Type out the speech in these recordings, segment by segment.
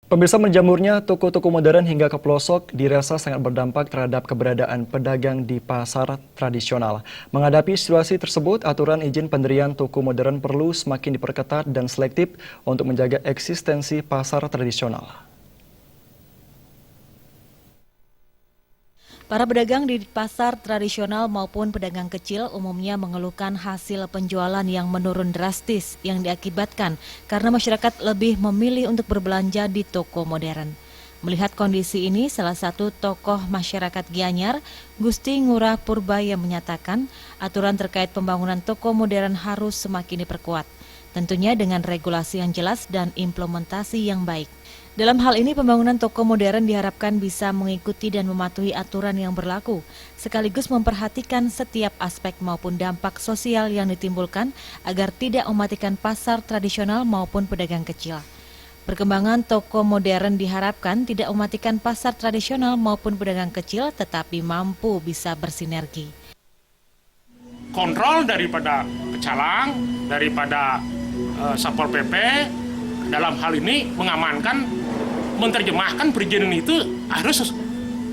Pemirsa, menjamurnya toko-toko modern hingga ke pelosok dirasa sangat berdampak terhadap keberadaan pedagang di pasar tradisional. Menghadapi situasi tersebut, aturan izin pendirian toko modern perlu semakin diperketat dan selektif untuk menjaga eksistensi pasar tradisional. Para pedagang di pasar tradisional maupun pedagang kecil umumnya mengeluhkan hasil penjualan yang menurun drastis yang diakibatkan karena masyarakat lebih memilih untuk berbelanja di toko modern. Melihat kondisi ini, salah satu tokoh masyarakat Gianyar, Gusti Ngurah Purbaya menyatakan aturan terkait pembangunan toko modern harus semakin diperkuat, tentunya dengan regulasi yang jelas dan implementasi yang baik. Dalam hal ini, pembangunan toko modern diharapkan bisa mengikuti dan mematuhi aturan yang berlaku, sekaligus memperhatikan setiap aspek maupun dampak sosial yang ditimbulkan agar tidak mematikan pasar tradisional maupun pedagang kecil. Perkembangan toko modern diharapkan tidak mematikan pasar tradisional maupun pedagang kecil, tetapi mampu bisa bersinergi. Kontrol daripada pecalang, daripada Satpol PP, dalam hal ini mengamankan, menerjemahkan perizinan itu harus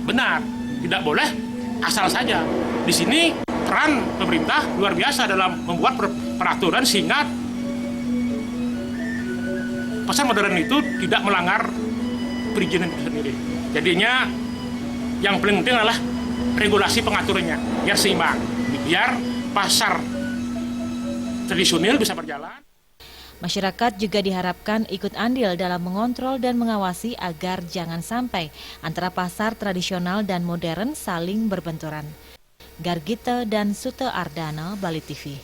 benar, tidak boleh asal saja. Di sini peran pemerintah luar biasa dalam membuat peraturan sehingga pasar modern itu tidak melanggar perizinan itu sendiri. Jadinya yang paling penting adalah regulasi pengaturannya, biar seimbang, biar pasar tradisional bisa berjalan. Masyarakat juga diharapkan ikut andil dalam mengontrol dan mengawasi agar jangan sampai antara pasar tradisional dan modern saling berbenturan. Gargita dan Sute Ardana, Bali TV.